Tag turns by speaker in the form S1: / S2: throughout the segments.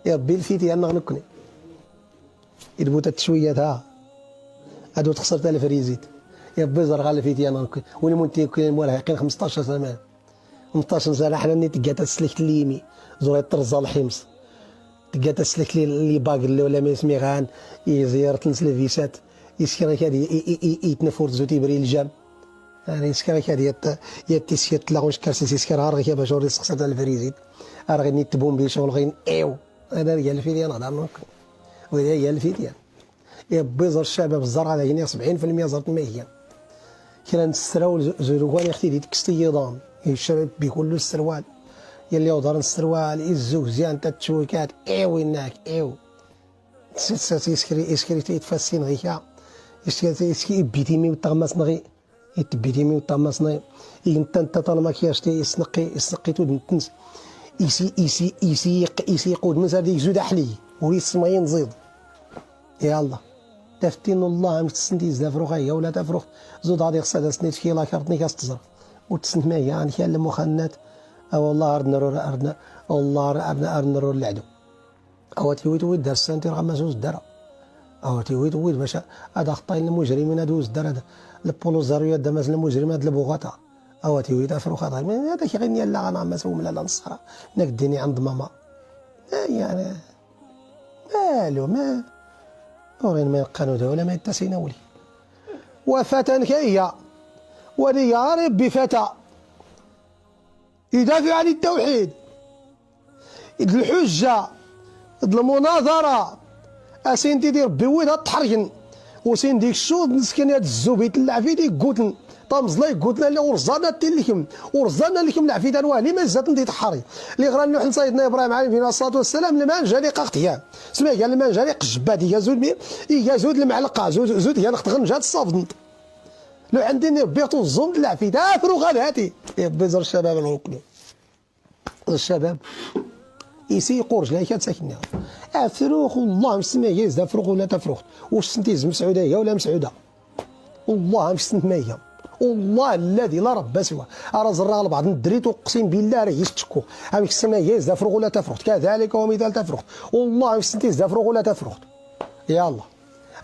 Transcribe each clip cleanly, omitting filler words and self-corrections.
S1: يا ربي الفيتيان نغنكني يدبوت شويه ها هادو تخسرت الفريزيت يا ربي زرغا الفيتيان نغنكني وني مونتي كاين مراهقين 15 سنه 18 سنه حنا ني تقات السلك الليمي زوري طرزا الحمص تقات السلك لي باغ ولا ما سميغان يزير تنسلفيسات يسكرك هادي يتنفور زوتي بري الجام يعني يسكرك هادي يتيسيت لاغونش كارسيس يسكر غير كيفاش جوري سقسات الفريزيت راه غير نيتبون بي شغل غين ايو هذا رجال الفيديان هضر نكون وهذا هي الفيديان يا بيزر الشباب الزرع هذا هنا 70% زرت ماهيه كنا نستراو زروان اختي ديك الصيدان الشباب بيقولوا السروال يلي ودار السروال الزوج زيان تتشويكات ايو هناك ايو يسكري تيتفاسين غيكا يسكري بيتيمي وطغماس نغي يتبيتيمي وطغماس نغي انت طال ماكياج تي يسنقي تود نتنس يسي يقود من هذيك زود احلي ويسمعين زيد يلا تفتين الله مش تسنتي زافروغ هي ولا تفروغ زود هذيك الصيده سنيت كي لا كارتني كاس تزر وتسنت ما هي يعني كان المخنات او والله اردنا والله اردنا العدو او تيويد دار السنتي راه ما زوج دار او تيويد باش هذا خطاين المجرمين هذو دار هذا البولوزاريو هذا مثلا المجرمين هذا البوغاتا او تيويد افروخ هذا هذا كيغني لا انا ما سوم لا الصحراء نقديني عند ماما يعني مالو ما وين ما يقانو ولا ما يتسينا ولي وفتى كهي ولي ربي فتى يدافع عن التوحيد الحجه المناظره اسين تيدير ربي ويدها تحرجن وسين ديك الشوط مسكين هاد الزوبيت العفيدي قوتن طمزلاي قلنا له ورزانا تلكم ورزانا لكم العفيدان وهلي ما زات ندي تحري اللي غرا نوح سيدنا ابراهيم عليه الصلاه والسلام المانجا قختيان سمع قال المانجا قجبات يزود يزود المعلقه زود هي نخت غنجات الصافد لو عندي بيطو الزوم العفيده فروغ هاتي يا بزر الشباب العقلي الشباب يسيقوا رجلي كتساكنها افروخ والله مسمى يزدا فروخ ولا تفروخ واش سنتيز مسعوده هي ولا مسعوده والله مش سنت ماهيه والله الذي لا رب سواه راه زرع بعض الدريت اقسم بالله راه يشتكو هاك السماء يزدا فروغ ولا تفروخ كذلك ومثال تفروخ والله مش سنتيز دا فروغ ولا تفروخ يلا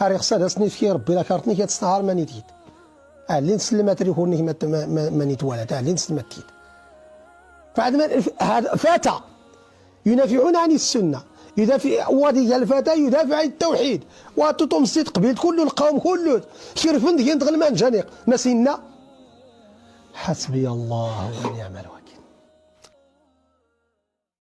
S1: راه خصها سنيت في ربي لا كارتني كتستهار ما نيتيت اللي نسلم تريكوني ما نيتوالى تاع اللي نسلم تيت بعد ما هذا فتى ينافعون عن السنه يدافع وادي الفتى يدافع عن التوحيد واتوتم الصدق قبيل كله القوم كله شرفن ديال غلمان جانيق نسينا حسبي الله ونعم الوكيل.